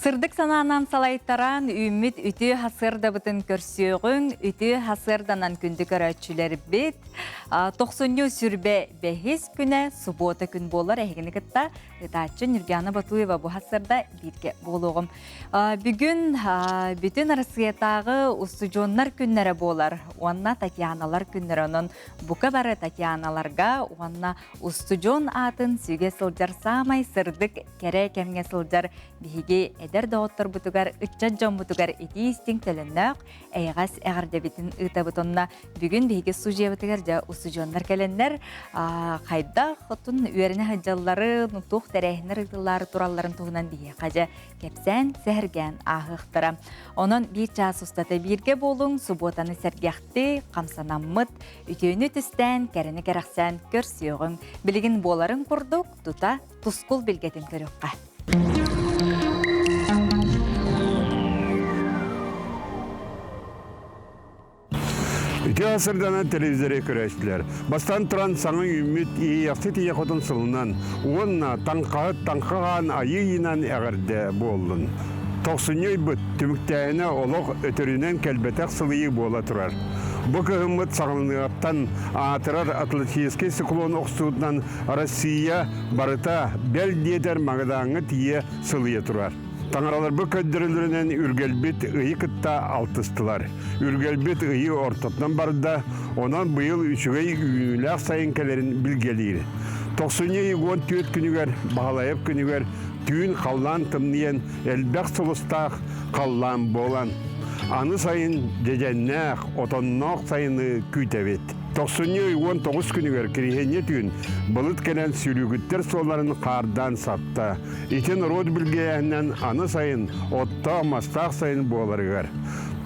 Сырдык санаанам салайттаран үміт үті хасырда бұтын көрсеуғын, үті хасырданан күнді көрәтшілер бет. 90 сүрбе бәхес күні субота күн болар әйгіні кітта ұтатшы Нұргияна Батуева бұл хасырда бірге болуғым. Бүгін бүтін арасыятағы ұстыжонлар күннері болар. Онна Татьяналар күннері оның бұқа бары Татьяналарға онна ұстыжон атын сүйге сылжар самай сырдык кәрі кәмге сылжар биһиги эдер доғыттар бұтығар, үтчат жон бұтығар еті істің тіліннәқ, әйғас әғірде бетін ұта бұтынна бүгін биһиги сужия бұтығар жа ұсы жонлар кәлінлер қайда құтын үйеріне хаджалары нұтуқ тәрәйінер ұтылары тураларын тұғынан бейе қажа кәпсән сәрген ағықтыра. Onun bir час ұстаты бірге болың, суботаны сәргяқты, қамсанаммыт, үтеуіні түстен, кәріні кәрақсан көрсеуғын. Білігін боларын құрдық, тұта тұскул білгетін көріққа. Үте асырдана телевизоре көрәштілер. Бастан тұран саңын үміт ияқсы тие қотын сылынан, онна таңқаған айы инан әғірді болдың. Тоқсыней бұт түміктәйіні олық өтірінен кәлбетәк сылыйы бола тұрар. Бұл көхімміт сағылынығаптан атырар атлантический циклон оқсуыдынан Россия барыта бәл детер мағыдаңы тие сылыйы тұрар. Таңыралар бұл көддірілерінен үргелбет ұйы кітта алтыстылар. Үргелбет ұйы ортотынан барда, онан бұйыл үшігей үйләқ сайын кәлерін білгелейді. 90 үгон түйет күнігер, бағалайып күнігер, түйін қаллан тымниян, әлбәқ сұлыстақ қаллан болан. Аны сайын деденнәқ, отоннақ сайыны күйтәвет. 90-19 күнігер кірігене түйін бұлыт кәлән сүрігіттер соларын қардан сапта. Итен род білгейінен аны сайын отта мастақ сайын боларығар.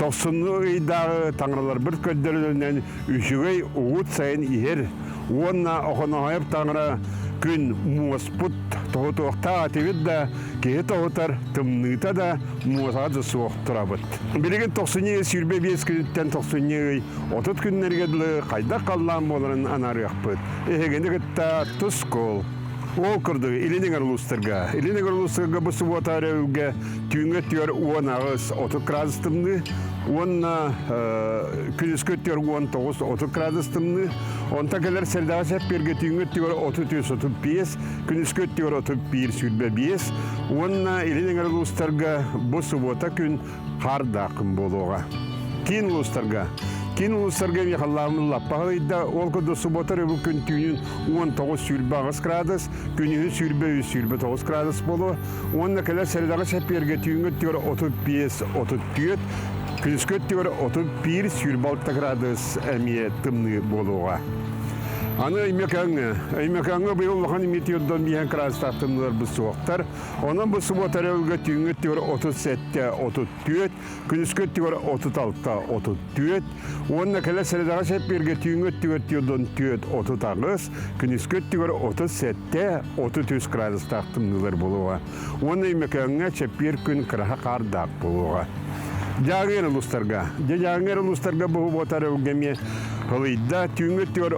90-ыйдағы таңыралар бір көддерінен үшігей ұғыт сайын иер. Онна оғынағайып таңыра күн мұоспұт тоғытуақта атевет да кейі тоғытар тымныта да мұасады суық тұрабыт. Білеген 90 сүрбе 5 күніттен 90 30 күннергеділі қайда қаллан боларын анарық бұд. Егенді күтті тұс қол. Ол күрді Илинегер ұлыстырға. Илинегер ұлыстырға бұсы отары өге түйінгі түйер 10 ағыз 30 градустымды. Онна күніскі түйер 19-30 градустымды. Онта кәлер сәрдағы сәп берге түйінгі түйер 30-35, күніскі түйер 31 сүрбе 5. Онна Илинегер ұлыстырға бұсы ота күн қардақын болуға. Кейін ұлыстырға. Кейін ұлыстарға меқаллағымын лаппағылайда, ол күнді сұботар өбі күн түйінін 19 сүрбе 9 градус, күнігін сүрбе 3 сүрбе 9 градус болу. Онына кәлер сәрдағы сәпперге түйінгі түйір 35-34, күніскі түйір 31 сүрбе 6 градус әмие тымны болуға. Аны өймекаңы бұйыл ұлған метеордан бейін крастақтымылар бұл суықтар. Оның бұл сұботар өлгі түйінгі түйір 37-34, күніскі түйір 36-34. Онына кәлі сәрідағы сәпперге түйінгі түйір түйірден 30 күніскі түйір 37-33 градустақтымылар болуға. Оны өймекаңы сәппер күн қыраға қардақ болуға. Жағыр ұлыстарға бұл ботар өлгеме Қалайда түйінгі түйір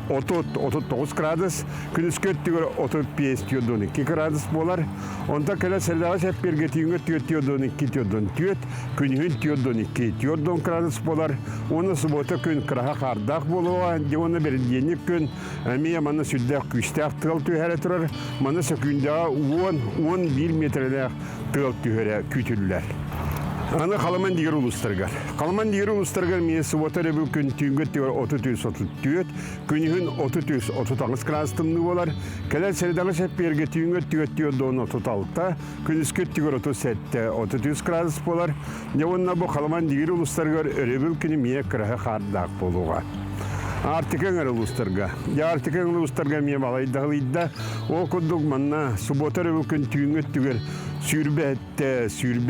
30-39 градус, күніскі түйір 35-12 градус болар. Онда кәлі сәрдағы сәпперге түйінгі түйір 12-12, күнігін түйір 12-12 градус болар. Оны сұбота күн қыраға қардақ болуға, оны берденік күн әмей маны сүрдәқ күштәқ тұғыл түйәрі тұрар, маны сөкіндағы 10-11 метрләқ тұғыл түйәрі күтілілер. Аны қаламан дегер ұлыстырғар. Қаламан дегер ұлыстырғар мен сұботар өбіл күн түйінгі түйір 30-34, күнігін 30-30 градустымны болар. Кәләл сәрідағы сәпперге түйінгі түйір 36, күніскі түйір 37-33 градус болар. Онына бұл қаламан дегер ұлыстырғар өребіл күні мие қырағы қардақ болуға. Артикен ұлыстырға. Артикен ұлыстырға мен балайдағылыйда, ол күндік манна сұботар өбіл күн түйінгі түйір сүрбе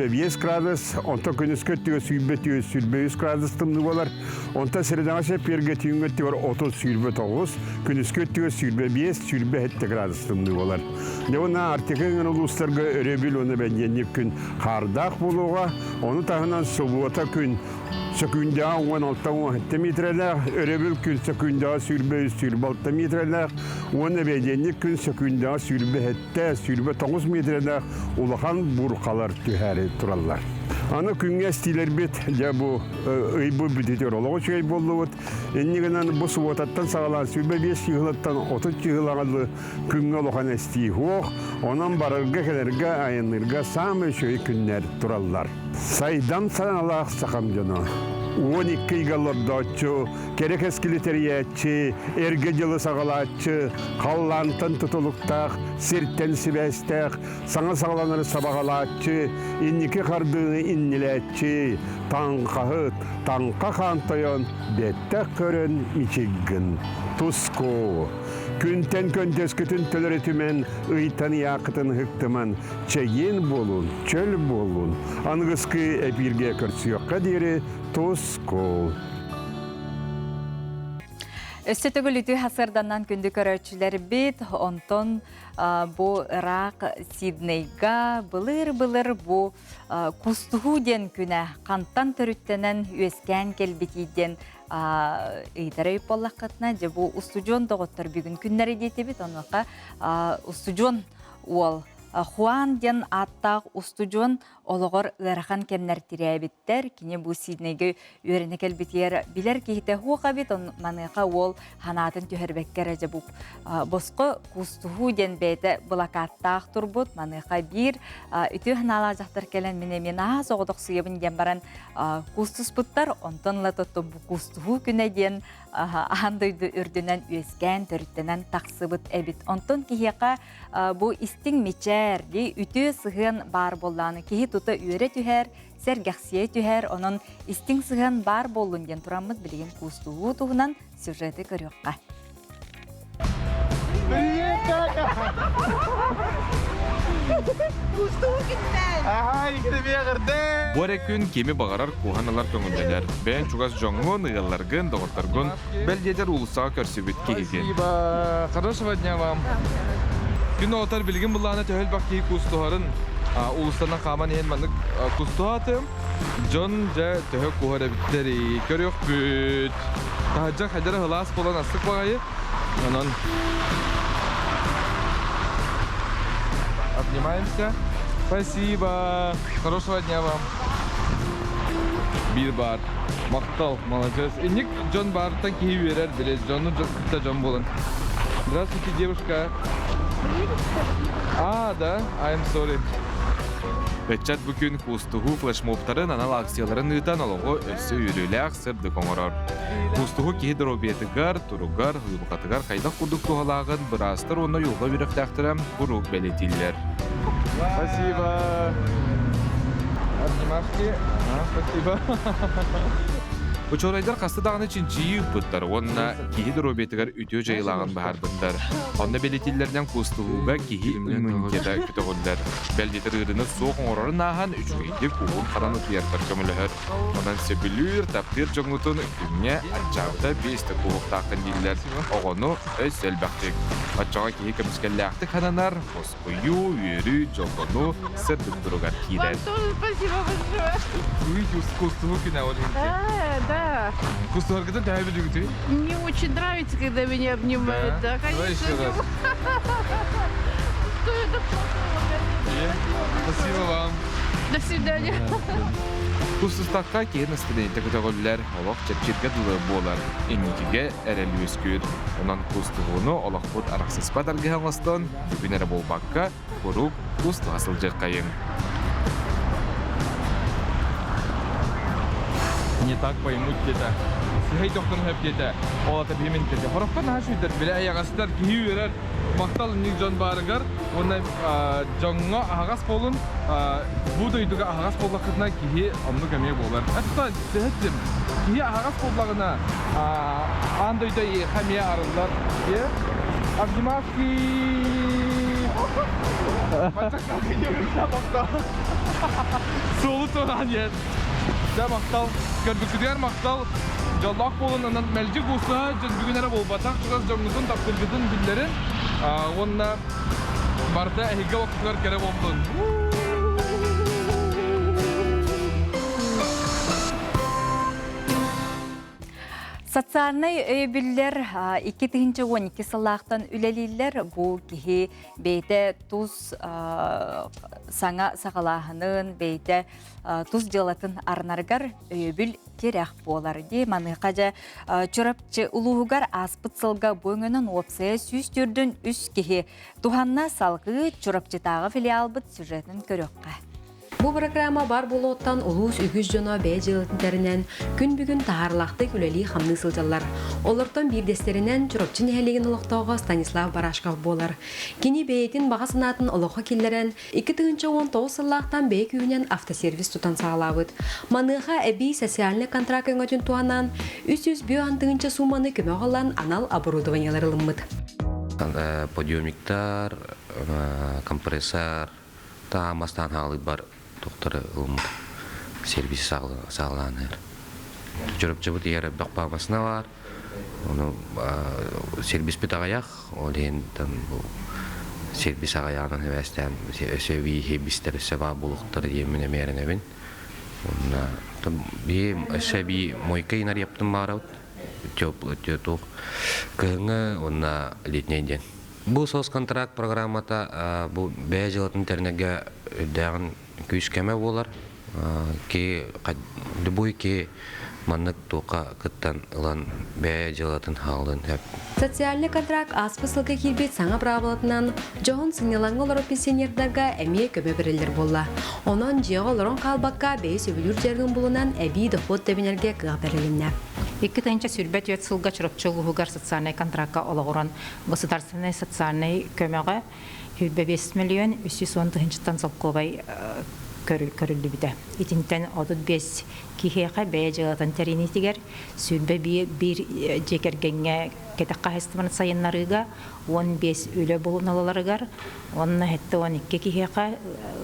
5 градус, онта күніскі түйір сүрбе 3 градус тымны болар. Онта сәрідағы сәпперге түйінгі түйір 30 сүрбе 9, күніскі түйір сүрбе 5, сүрбе 7 градус тымны болар. Оны артикен ұлыстарға өребіл оны бәнденіп күн қардақ болуға, оны тағынан сұбота күн sökündağı 16-17 metreler, örebül gün sökündağı sürbe 6 metreler, onu bedenlik gün sökündağı sürbe 9 metreler ulahan burkalar tüheri turallar. Ana künge stiler bit, ya bu bu meteorolog şey bolluğut. Ennigenen bu suvatattan sağlan sürbe 5 yığılattan 30 yığılalı künge ulahan esti hoğ, onan barırga kelerge ayınırga samı şöy günler turallar. Saydan sanalaq sakamjana. 12 yıllardaçı, kerek eskiliteriyeçi, ergecili sağalaçı, kallantan tutuluktaq, sirtten sibestek, sana sağlanır sabağalaçı, inniki kardığını innileçi, tankahıt, tanka kantayon, bettek körün içiggin, tusko. Күнтен көндескітін төліретімен ұйтан яқытын хықтыман чайын болун, чөл болун. Аңғысқы әпірге көрсіоққа дері тоско. Өстөтөгүл үтү хасырданан күндү көрөчүлөр бит, онтон бу Ирак Сиднейга былыр бу кустугу ден күнә кантан төрүттенен үескән келбитиден ыйдары боллакытна же бу устужон доготтор бүгүн күннәре детебит онука устужон ол Хуан ден аттақ устужон олығыр ғырхан кемнер тирәбіттер. Кіне бұл Сиднейге өріне келбетер білер кейті хуға бет, маныға ол ханатын түйірбеккер әжі бұл. Босқы кустуху ден бәйті бұлақаттақ тұрбыт, маныға бір үті ханала жақтыр келен мен аз оғыдық сұйыбын ден баран кустус бұттар, онтонла тұтты бұл кустуху күні ден андойды үрдінен өскен, төріттенен тақсыбыт әбіт. Онтон кейеқа бұл істің мечәрді үті сығын бар болланы. Кейі тұты үйері түхер, сәргәқсие түхер, оның істің сығын бар болын ден тұрамыз білген кустуғу тұғынан сюжеті көріққа. Бор күн кеми бағарар куханалар көңілденер. Бән чугас жоңғын, ұғыларғын, доғыртарғын, бәлдедер улысаға көрсебет кейген. Спасибо. Хорошего дня вам. Күн отар білген бұллағына төхел бақ кей кустуғарын улыстарынан қаман ең маңдық кустуғатым. Жон жа төхел кухара біттері, көрек бүт. Тахаджақ хадары ғылас болан астық бағайы. Онан обнимаемся. Спасибо. Хорошего дня вам. Bir бар. Мақтал, молодец. Инник Джон бартан кейі верер, білез. Джонның күтті Джон болын. Здравствуйте, девушка. Да? I'm sorry. Өтчат бүкін кустуғу флешмобтарын анал акцияларын ұйтан олығы өсі үйрілі сырды қоңырар. Кустуғу кейдір обетігар, тұруғар, ұйылғатығар қайдақ күрдік тұғалағын бірастыр оны юлға үйріктақтырам құруқ бәлетілер. Спасибо. Обнимашки. Спасибо. Учорайдар қасты дағаны чинчиі бұттар, онына кейі дұробетігер үтеу жайылағын бағар бұттар. Онына белетелерден кустуғуға кейі үмінкеді күті ғылдар. Бәлдетір үріні соғын орарын ағын үшіңейді көғын қадан ұтыяртар көмілігір. Онан сөбілір таптыр жоңғытын күнне атчағыда бесті көғықтақын дейлер. Оғыны өз сөлбәқтік. Атчаға кейі көміскәлі ақты қананар, қосқойы, үйері, жоғыны, сырдық тұрығар кейдер. Да. Кустуғарғыдан тәйбі дүгіті? Мне очень нравится, когда меня обнимают. Да, Давай конечно. еще раз. Что это такое? Спасибо вам. До свидания. Кустустаққа кейін студенті күтіғылілер олық чәпчерге дұлы болар. Еңікіге әрәлі өскүйір. Онан кустуғыны олық бұд арақсыз падарғы ғаңыстан бүгін әрі болбаққа құруқ кусту асыл жырқайын. Не так поймут где-то. Сихай тоқтың хөп где-то. Олата беймен где-то. Хорақтан ашуйдар. Біле аяғастар кейі өрер. Мақтал ник жон барығар. Оны жоңға ағас болын. Бұ дөйдіға ағас болақытына кейі омны көмей болар. Әтті дәттім. Кейі ағас болағына андойда қамия арылдар. Обнимашки. Солы тоған ед. Жа мақтал, көрбікідер мақтал, жаллақ болын, анан мәлжі болса, жын бүгін әрі бол батақ, жұғаз жоңғызын, тапқылғыдың білдерін, онына барда әйге уақытылар кәрі болдың. Социальный өйбілер 2012 сыллақтан үлелейлер бұл кихи бейті тұз саңа сағалағының бейті тұз делатын арнаргар өйбіл керек болар. Де манықажа чұрапчы ұлығығар аспыт сылға бөңінің опсая сүйс түрдің үс кихи туханна салғы чұрапчытағы филиалбыт сюжетін көріққа. Бу программа бар болоттан улус үгіз жоно бәй жылытындарынан күн бүгін тағарлақты күлелі хамны сылжалар. Олыртан бирдестерінен чұрапчын әлеген ұлықтауға Станислав Барашков болар. Кені бәйтін баға сынатын ұлыққа келдерін 2019 сыллақтан бәй күйінен автосервис тұтан сағалабыд. Маныға әбей социальный контракт өңөтін туанан 300 антығынша суманы көмі ғалан анал оборудованиялар ылыммыд. Подъемниктар, компрессор, мастан халы бар доктор сервис сағыланыр. Жүріп жабыт егер бақпағасына бар, оны сервис бет ағаяқ, олен сервис ағаяғынан өстен өсөви хебістер сөба бұлықтыр еміне мерін өбін. Өсөби мойка инар ептім барауд, төп кыңы онна летнейден. Бұл соцконтракт программата бұл бәй жылатын тәрнеге өйдәғін күйіс кәмі болар. Любой ке маннық тоқа күттен ұлан бәй жылатын халдың әп. Социальный контракт аспысылға келбет саңа правалатынан жоғын сыңнелаңғы олар пенсионердарға әмие көмі бірілер болла. Онын жеға оларын қалбаққа бәй сөбілер жердің бұлынан әбей доход дәбінерге қағдарылынна. 2-нче сүрбәт йотсылга чурапчылыгар социальный контрактка олагоран государственный социальный көмөгө 5 миллион 310 тан соккобай көрүлдү бите. Итинтен 35 кихега бэжагатан теринитигер сүрбе бир жекергенге кетакка хестман сайыннарыга 15 үлө болуналарыгар онна хетте 12 кихега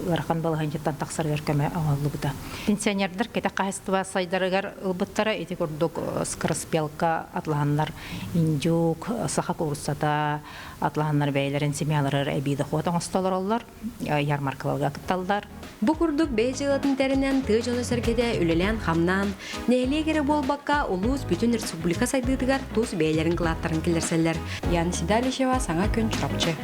лархан балганчтан таксаргар көмө аваллы бута. Пенсионердер кетакка хества сайдарыгар ылбыттара эти көрдүк скороспелка атланнар инжук саха курсата атланнар бейлерин семьялары эбиде хотон столороллар ярмаркаларга кытталдар. Бу курдук бейжилатын теринен тыжоны сергеде үлелен хамнан нелегере болбакка улус бүтүн республика сайдыдыгар туз бейлерин кылаттарын келерселер. Ян Сидалишева саңа күн чурапчы.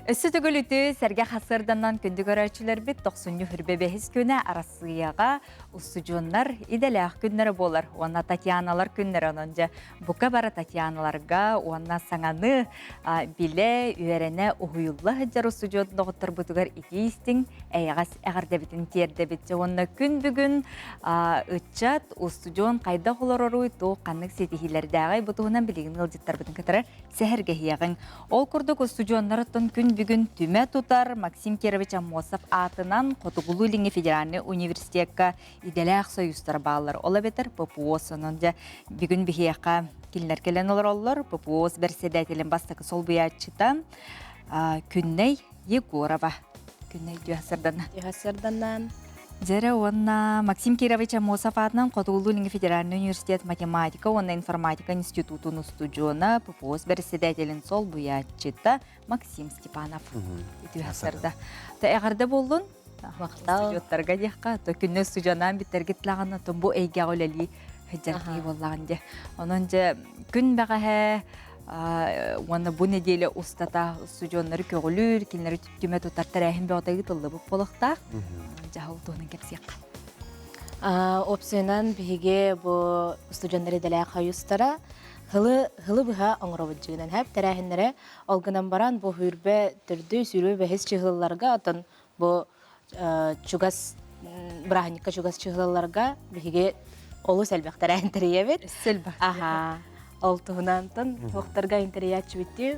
Өссі түгіліті сәрге қасырданнан күнді көрәчілер бет 90 хүрбебехіз күні арасыяға ұстыжонлар иделәқ күннері болар. Онна Татьяналар күннері онынжа бұқа бара Татьяналарға онна саңаны біле үйеріне ұғыюлы ғыджар ұстыжонды оғыттыр бұтығар икейістің әйғас әғарда бітін терді бітші. Онна күн бүгін ұтчат ұстыжон қайда қолар оруй тоқ қанық сетихилердәғай бұтығынан білігін ғылжыттар бұтын кітары сәхірге хияғын. Ол күрдік ұстыжонларыттың күн бүгін түмә тұтар Максим Керович Амосов атынан Қотығылу Линге Федеральный университетка иделәқ союзтар балар. Ола бетер ППО сонында бүгін бігеяқа келінер келен олар олар. ППО берседәтелін бастықы сол бұятчыта Күнней Егорова. Күнней Дүйасырданнан. Зәрі онна Максим Кирович Амосов атынан Қотығылу Линге Федеральный университет математика, онна информатика институтын студиона ППО берседәтелін сол бұятчыта Максим Степанов. Дүйасырда. Әғарда болдың? Студиоттарға дейққа, күнне студионан бітергетлағаны, бұл әйге оләлі хыджарқи болағын де. Оның же күн бәғі оны бұл неделе ұстата студионлары көгілір, келінері түттіме тұтартар әйін бәғытағы тұлды бұл болықтақ. Жағыл тұғының кәпсек. Опсионан біге бұл студионлары дәлі қайыстара Хылы бұға оңырабыд жүгінен әп тәрәхінлері олғынан баран бұл хүрбе түрді сүрбе бәхіз чығылыларға атын бұл чугас браханникка чугас чығылыларға біге олу сәлбәқ тәрәхін тәрейебет. Сәлбәқ. Аха. Ол тұғынан тын оқтарға интериятчы бітті.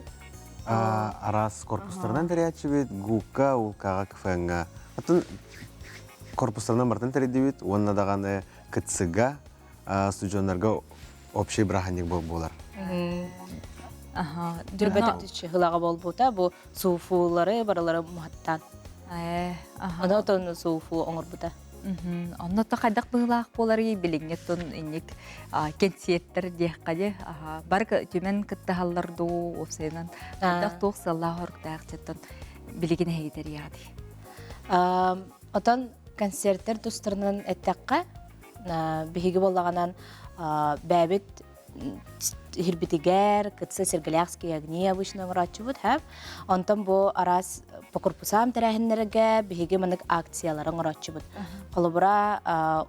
Арас корпустарынан тәрейятчы бет, гуққа, улқаға кіфәңға. Атын корпустарынан бартын тәрейді бет, онына дағаны кітсіға студионларға общий браханник болар. Дүрбәтір түші ғылаға бол бұта, бұл суфулары баралары мұхаттан. Оны отын суфу оңыр бұта. Онна та қайдақ бұғылақ болар ей біліңе тұн инек кенсиеттер дейққаде. Бар төмен кітті халларды опсайынан қайдақ тоқ саллағы ұрықтағы жеттін билигин хейтер яды. Отон концерттер тустарынан эттәккә биһиге боллаганан бәбит хирбитигер, кытсы Сергелякский огни обычно врачуют, һәм онтон бу арас по корпусам тәрәһеннәргә биһиге мондый акцияларын врачуют. Колыбыра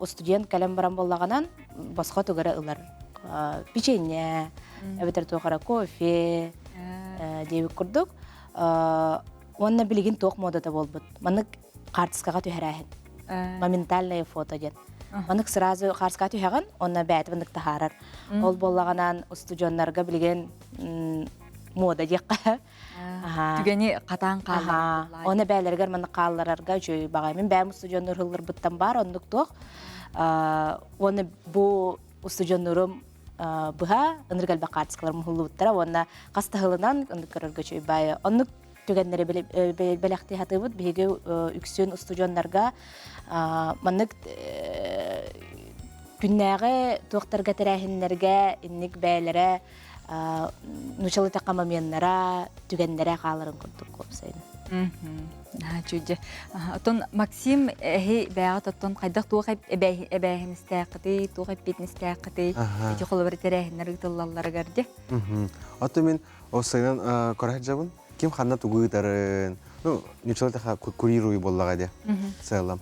студент калем баран боллаганан баска түгәрә ылар. Печенье, әбетер тугара кофе, дип курдук. Онна билигин ток модада болбут. Мондый картскага түһәрәһен. Моментальное фото дет. Манык сразу харска түһәгән, онна бәйт вындык тахарар. Ол боллаганан студентларга билген мода дикка. Түгәне катан калла. Оны бәйләргә моны калларга җөй бага. Мин бәм студентлар хыллар буттан бар, ондык тох. Оны бу студентларым буга ыныргал бакартскалар мулуттара, онна кастахылынан ондык көрөргө җөй бай. Ондык түгәннәре беләхти хатыбыт биге үксен студентларга манык күннәгә доктор гәтерәһеннәргә инник бәйләре нучалы такамаменнара түгәннәре халарын күрдек копсайны. Чүҗе. Отон Максим бәгат отон кайдак тугай эбәһенистәкъти, тугай питнистәкъти, ити холбар терәһеннәр гытыллалар гәрде. Аты мен осайдан көрәҗәбен. Ким ханна тугытарын, ну, ничего таха курируй боллага де. Целом.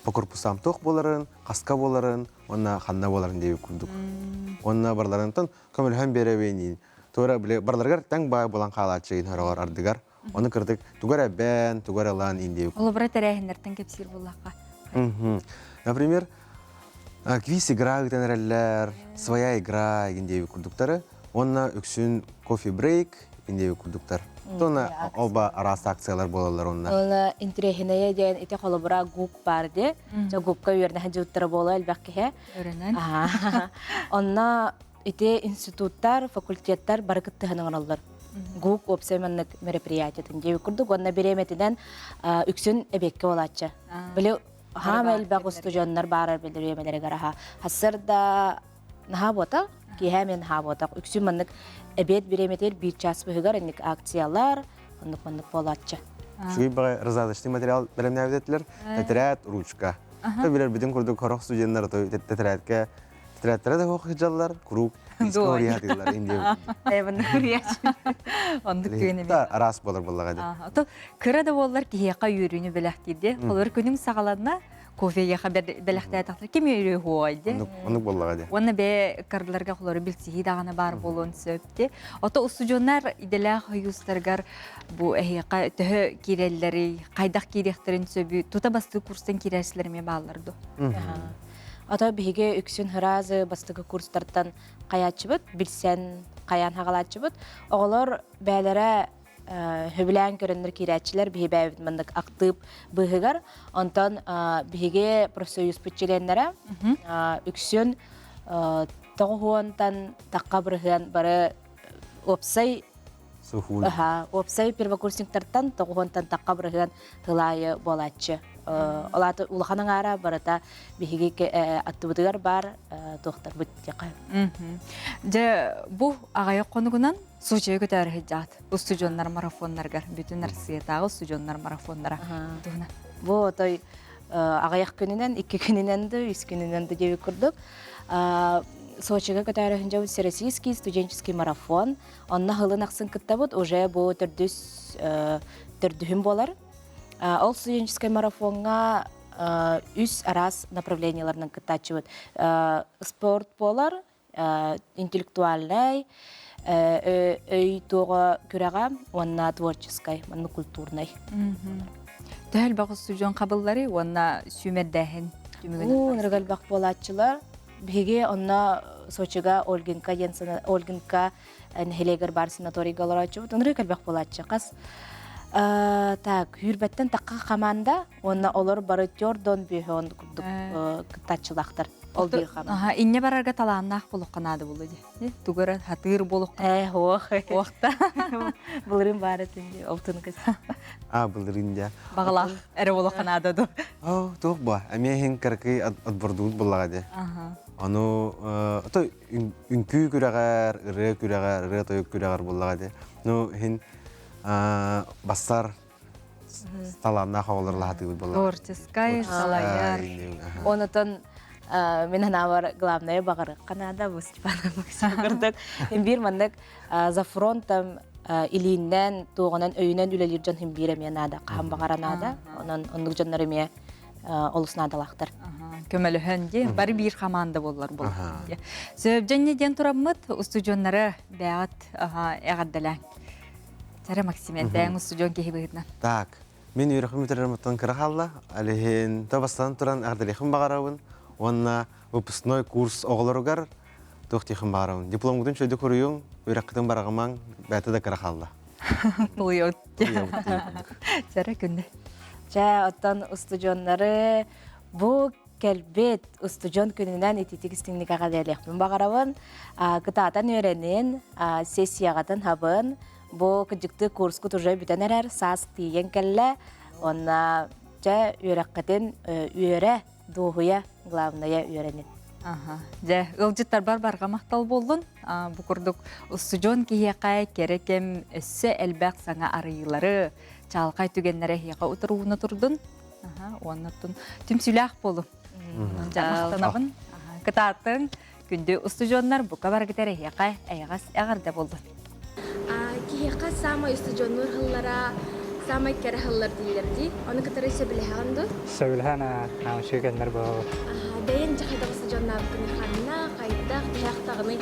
По корпусам тох боларын, каска боларын, онна ханна боларын деп күрдүк. Онна барларынтан көмөлһәм беребени. Тора биле барларга таң бай болан калачыгын харагар ардыгар. Оны кырдык тугара бән, тугара лан инде. Олыбыра тәрәһеннәрдән кепсир буллакка. Например, квиз играют тенерлер, своя игра инде күрдүктәре. Онна үксүн кофе брейк инде күрдүктәр. Тона оба арас акциялар болалар онна. Оны интерехинея ден ите холобра гук барде. Жа гукка юрна хажуттар бола элбәккә. Өренән. Онна ите институттар, факультеттар баркыттыһын алалар. Гук опсеменник мероприятиятын дебе күрдүк. Онна береметидән үксүн эбеккә олачы. Биле һәм элбәк студентлар барар белдеремеләре гара. Хасырда наһабота, киһәмен һабота. Үксүн менник эбет береметер bir час быгар инник акциялар, оннук болачы. Шуй бага разадочный материал беремне әвдәтләр. Тетрәт, ручка. Табилер биден күрдүк хорох студентлар тетрәткә. Тетрәтләр дә хохҗаллар, круг, история диләр инде. Әйбен күрәч. Ондык көне. Та арас булыр буллага ди. Ото кырада боллар киһәкә йөрүне беләхтиде. Олар күнүң сагаларына кофеге хәбәр беләхтә тахтыр кем йөрү хуайды. Оны буллага ди. Оны бе кырдыларга хулары билсиһи даганы бар болон сөпте. Ото студентлар иделә хыюстаргар бу әһәкә төһө кирәлләре, кайдак кирәхтерин сөбү тута басты курстан кирәсләрме балларды. Ата биге үксүн хыразы бастыгы курстардан каячыбыт, билсен каян хагалачыбыт. Оголор бәләре хөблән көрәннәр кирәчләр биһе бәбит мындык актыp быһыгар. Онтан биге профсоюз пүчеләннәре үксүн тогуонтан такка бырыган бары опсай Сухул. Опсай первокурсниктардан тогуонтан такка бырыган тылайы болачы. Олаты улаханың ара барата биһиге аттыбытыгар бар доктор бүттекә. Же бу агай конугунан сучы көтәрә җат. Бу студентлар марафоннарга бүтән Россиядагы студентлар марафоннара туна. Бу той агаяк көненнән 2 көненнән дә 3 көненнән дә дип күрдек. Сочига көтәрә һәнҗә всероссийский студенческий марафон. Анна хылын аксын кыттабыт уже бу төрдүһүм болар. Ол студенческий марафонга үс арас направленияларынан кытачыбыт. Спорт болар, интеллектуальный, өй тога күрәгә, онна творческий, онна культурный. Тәһәл багы студент кабыллары, онна сүмәдәһен. Ныргал бак болачылар. Биге онна Сочига Ольгинка Янсена, Ольгинка Хелегер бар санаторийга алачыбыт. Ныргал бак болачы. Кас так, хүрбәттән такка команда, онна олар бары Jordan беһон кытачылактар. Ол бир команда. Инне барарга таланнах булып канады булды. Тугара хатыр булып. Вакытта. Булырым бар этинде, алтын кыз. Булырында. Баглах эре булып канады ду. Тох ба, әмәһен кыркы атбырдут буллага ди. Аны то үнкү күрәгәр, ре күрәгәр, ре той күрәгәр буллага ди. Ну хин бастар сталанна хавалар лахаты булар. Творческая салаяр. Онотон мен ханавар главное багыр Канада бу Степана Максимовдык. Бир мандык за фронтом илиннен туганан өйнен үлелиржан хим бире менада кам багаранада. Онан ондук жаннары ме олуснадалактар. Көмөлөһөнди бары бир команда боллар бул. Сөбженне ден тураммыт устужоннары бәят эгаддалаң. Тара Максимен дәң устужон кехибетна. Так, мен үйрәхим итермәтен кырахалла, алехин табастан туран агдалехим багарабын. Онна выпускной курс оглоргар тохтихим багарабын. Диплом гүден шөйдө көрүйүң, үйрәктен барагамаң бәте дә кырахалла. Буйот. Тара күнде. Жа оттан устужоннары бу келбет устужон күнүнөн ититигистиңник агаделехпин багарабын. Кытаатан өренин сессиягатын хабын. Бу кыжыкты курску тоже бүтенерер сас тиген келле. Онна жа үйрәккәтен үйрә дугуя главная үйрәнин. Жа ылжыттар барга мактал болдун. Бу курдук устужон киякай керекем өссө элбак саңа арыйлары чалкай түгеннере хияка утуруна турдун. Оннотун түмсүләк болу. Жамактанабын. Кытаатын күндө устужоннар бука баргытере хияка айгас агарда болду. Кияка самай устужоннор хыллара самай кere хыллар дилерди. Оны кытары сөбүлһәнду. Сөбүлһәна шөгәннәр бу. Бәйен жахайда устужоннар кына кайда хияктагыны.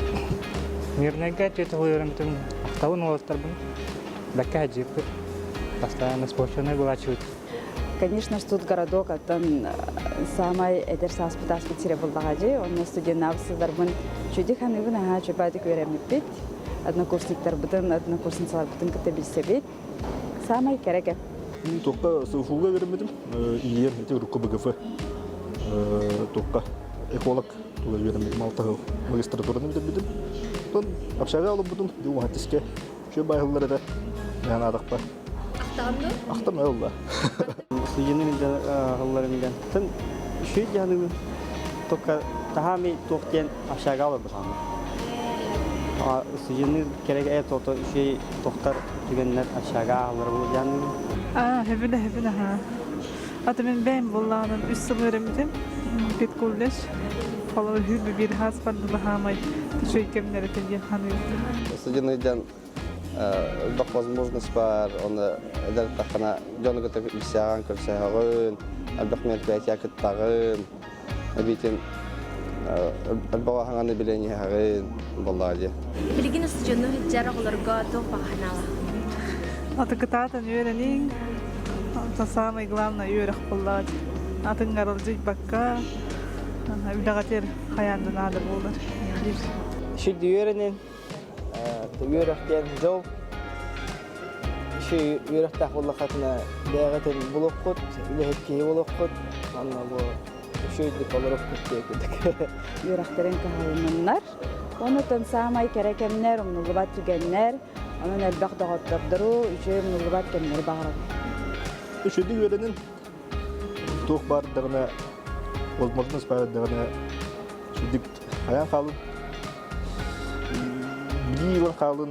Мирнәгә тетуырым тем тавын олтарбын. Лакка җип. Постоянно спортивный была чуть. Конечно, что тут городок, а там самый эдерсас пытас битире булдагажи, он студентнавсыздар бун чудихан ибн ага чөбәдик өремит бит. Однокурсниктар бутын, однокурсниклар бутын кете билсебит. Самый кереге. Тоққа суфуга бермедим. Иер эти руку БГФ. Тоққа эколог туга бермедим. Алтыгы магистратураны битирдим. Тон общага алып будым. Ду хатиске. Шö байыллары да янадыкпа. Актамды? Актам алла. Сүйенин хылларымдан. Тын шүй яны тоққа тахами тоқтен общага алып бусаны. Сүйенин кереге тото шүй тоқтар түгеннер общага алыр бу яны. Hepine ha. Adımın ben bulanın üstü öğrendim. Bir kolej. Falan hübü bir haspardı hamay. Teşekkür ederim diye hanıyorum. Студентам бак возможность бар, он эдер тахана жонго теп исяган көрсөгөн, албак мероприятие кыттагын, битен албага ханганы билени хагын боллады. Билгин устужоннор хиджара олорго тох баганала. Аты кытаатан үйренин. Это самое главное үйрек боллады. Атын гарылжык бакка. Үлдагатер хаянды надыр болар. Шүд үйренин үйректен жол. Шү үйректак боллакатына бәгатен булоккут, үлехетке булоккут. Анна бу шүйдик олорок кетти. Үйректерин кахалыннар. Онотон самай керекемнер, умнулубат түгеннер. Onun elbaq dağıttırdıru, üçü mülübat kendini bağırdı. Üçüncü öğrenin toq bardığına, olmadığınız bardığına şüdük hayan kalın. Bir yıl kalın.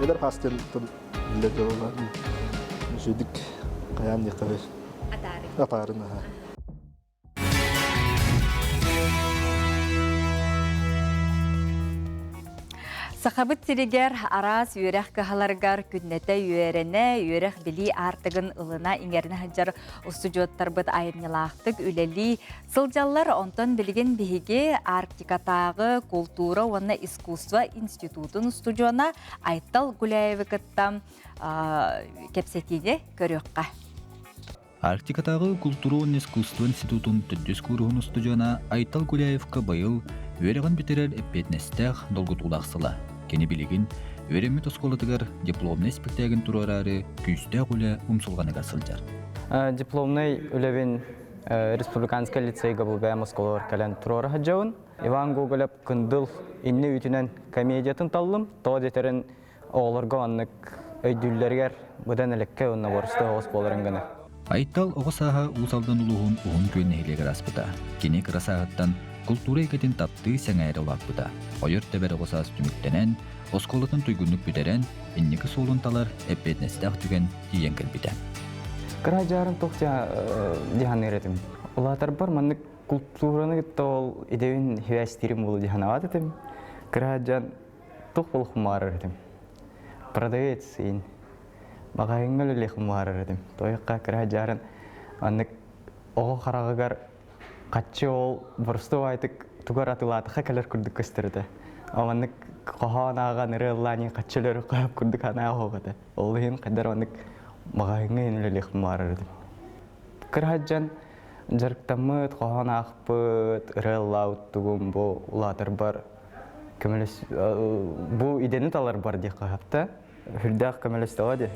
Eder hasten bileti olan şüdük hayan yıkılır. Atarın. Сахабыт сиригер арас үйрәх кахаларгар күннәтә үйәренә, үйрәх били артыгын ылына иңерне хаҗар устужоттар бит айырнылактык үлели сылжаллар онтон билген биһиге Арктикатагы культура ва искусство институтын устужона Айтал Гуляевкаттан кепсетине көрөккә. Арктикатагы культура ва искусство институтын төддөс курун устужона Айтал Гуляевка быйыл үйрәгән битерер эппетнестәх долгутулаксыла. Кені билигин, өремет осколатыгар дипломный спектагын турарары күстә гүлә умсулганыга сылжар. Дипломный үлевин республиканский лицейга булбай Москвалар кален турара хаҗаун. Иван Гоголев кындыл инне үтүнен комедиятын таллым. То детерин оларга аннык өйдүлләргә будан элеккә онна борсты ос боларын гына. Айтал огысаха усалдан улугун уун көннейлегер аспыта. Кені красагаттан культура екетін тапты сәңәйрі лақпыда. Ойыр тәбәрі ғосас түміктенен, осколатын туйгуннук бүтерен, инники солунталар эппетнестах түген тиен кірбіті. Кыра жарын тоқ жахан еретім. Олатар бар маннык культураны тол идеуін хевәстерім болу жахан ават етім. Кыра жан тоқ бол хумар еретім. Продавец ин. Бағайыңыл өлі хумар еретім. Тойыққа кыра жарын маннык оғы қарағығар қатшы ол бұрысты айтық тугар атылатыға кәлер күрдік көстерді. Аманнык қоған аған ірі ұлланы қатшылары қойып күрдік ана оғыды. Ол ең қайдар маннык бағайыңыл өлі хумар еретім. Кыра жан жарықтамыд, қоған ақпыд, ірі ұллауыт тұғым бұл ұлатыр бар. Бұл идені талар бар дей қағапта. Хүрдәқ көмелесті оғады.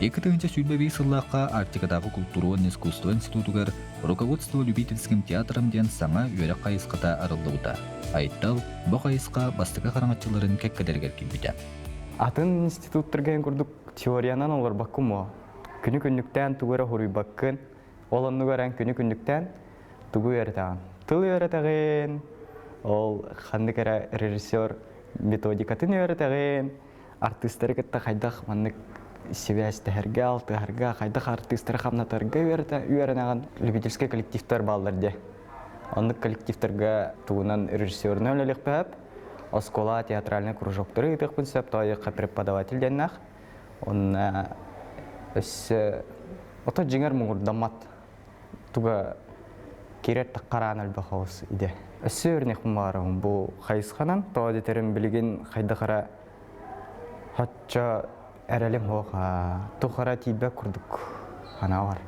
Екітігінші сүлбәбей сыллаққа Арктикадағы культурон искусство институтугар руководство любительским театрам ден саңа үйері қайысқыта арылдыуыда. Айттал, бұл қайысқа бастыға қараңатчыларын кәккәдергер келбейді. Атын институттырген күрдік теориянан олар баққым о. Күні-күндіктен тұғыры ғұрый баққын, оланны көрән күні-күндіктен тұғы өретаған. Тыл өретеген, ол қанды кәрі режиссер методикатын өретеген, артистері кетті қайдақ маннык себәсті әрге алты, әрге қайдақ артистері қамнатарға өретеген любительский коллективтер балдырды. Онны коллективтерге туғынан режиссерін өлелік бәп, Оскола театральный кружоктары етіқпін сөп, тойыққа преподаватель деннақ. Онна ото жеңер мұғырдамат туға керет таққаран әлбі қауыз иде. Өсі өрнек мұмағарығын бұл қайысқанан, тоға детерін білген қайдақара хатча әрәлім оға тұқара тейбе күрдік ана бар.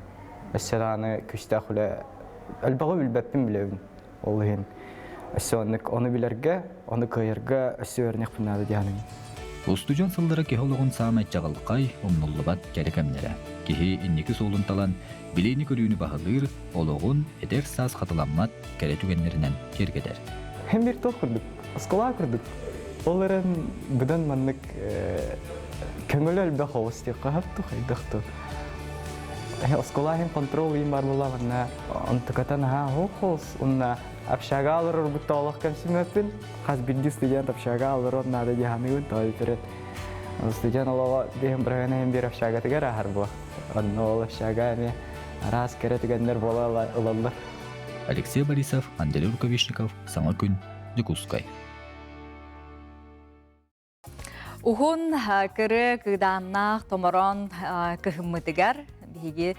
Өсі дағаны күшті ақылы әлбіғі үлбәппін білеуін ол ең. Өсі оны білерге, оны көйерге өсі өрнек бұнады дейінің. Устужан сылдары кехолығын саамайт жағалықай омнуллыбат кәрекәмнері. Кехи иннекі солын талан білейні көрүүні бағылыр, олығын әдер саз қатыламмат кәретүгенлерінен кергедер. Hem bir toq kurduk, oskola kurduk. Оларын бұдан маннык көңілі әлбі қауысты қағапты қайдықты. Оскола hem контрол ем барлыла варна антықатан хоқос, онна общага алыр ұрбытта олық көмсімеппін. Қаз бірді студент общага алыр орнады дегенігін тауы түрет. Студент олығы дейін бірғана hem bir общага тігер ағар бұл. Онна ол общага әме раз кәрі бола ұлалыр. Алексей Борисов, Андрей Рукавишников, Саңа күн, Декускай. Ухун кыры кыдааннаах томорон кыхыммытыгар биги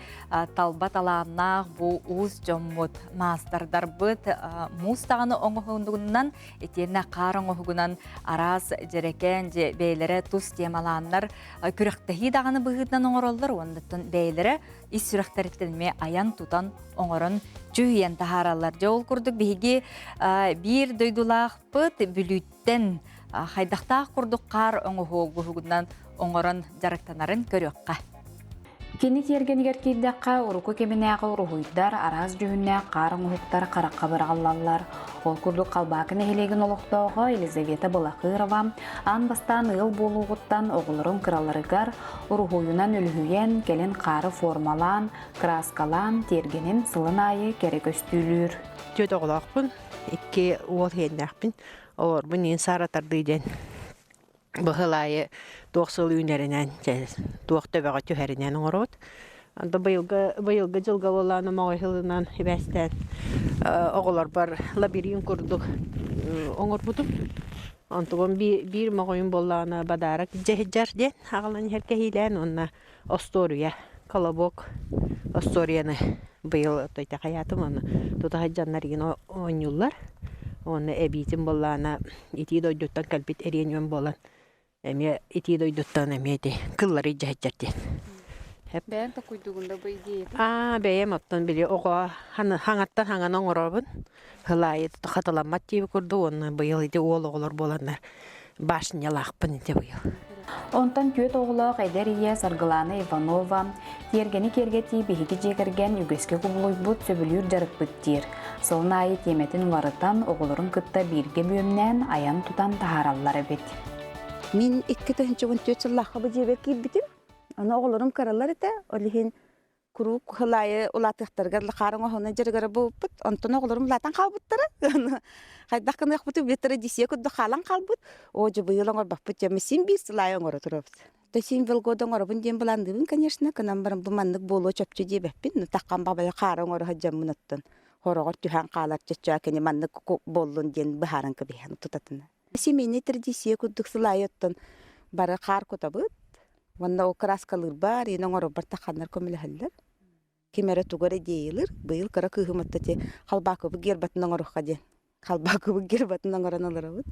талба талааннаах бу уус жоммут маастардарбыт мустаганы оңохундугунан этиэнне каар оңохугунан арас жерекен же бейлере тус темалааннар күрөктехи даганы быгытынан оңороллор ондуттан бейлере ис сүрөхтериттенме аян тутан оңорон чүйен тахараллар жол курдук биги бир дойдулаахпыт бүлүттен хайдақтақ құрдық қар оңығуғығынан оңырын жарықтанарын көріққа. Кені тергенігер кейдаққа ұрықы кемінәғі ұрығыйдар, араз жүхінне қар оңығықтар қараққа бірғаллалар. Ол күрдік қалбақын әйелеген олықтауға Елизавета Балақырова, ан бастан ұйыл болуғыттан оғылырын қыраларығар, ұрығуынан өлігіен келін қары формалан, краскалан, тергенін сылын айы керек өстүлір. Төт оғылақпын, екі ол хейднақпын. Олар бұнен саратардыйден бұғылайы тоқсыл үйнерінен, тоқтабаға түйәрінен оңырот. Бұйылғы жылға оланы мағайылынан бәстен оғылар бар лабирин күрдік оңыр бұдым. Антығын бір мағайын болағына бадарық жар ден ағылан әркәхейлән онына Остория, Колобок, Осторияны бұйыл тойта қаятым оны. Тұтаға жаннарген ойнулар. Оны әбейтін болағына ити дойдуттан кәлбет әренуен болан. Әме ити дойдуттан әмейді кыллары жайджарден. Бәйін тұқойдығында бұл идея? Бәйім оттан біле оға хаңаттан хаңан оңырабын. Хылайы қаталамат дейбі көрді, оны бұйыл еде ол оғылар боландар. Башын ялақпын еде бұйыл. Онтан көт оғылық әдер ие Саргыланы Иванова, тергені кергеті бейгі жегерген үгеске құбылой бұд сөбілер жарық бүттер. Сылын айы теметін варытан оғылырын күтті бірге бөмнен аян тұтан тахараллары бет. Мен 2-14 сыллаққа бұл жебер кейіп бітім. Оны оғылырын қаралар еті, олығын куру хылайы улатыктарга лахарың хона жергәре булып, онтон огларым латан калбыттары. Хайдак кына хбыты бетре дисек ду халан калбыт. О жыбыйлаңар баппыт жамсин бис лайыңар турып. Тесин велгодоңар бун дем буландыбын, конечно, канам барам бу маннык боло чөпчү дебеппин. Таккан бабай карыңар хаҗаммынаттан. Хорогор түһән калар чөччө кене маннык боллун ден бахарың кебен тутатын. Семейный традиция куддуксылайыттан бары кар кутабыт. Ванда окраскалыр бар, инаңар барта ханнар көмөлһәлләр. Кемере тугары дейлер, быйыл кара кыгымытта те халбакы гербатнаңар хаден. Халбакы гербатнаңар аналарыбыт.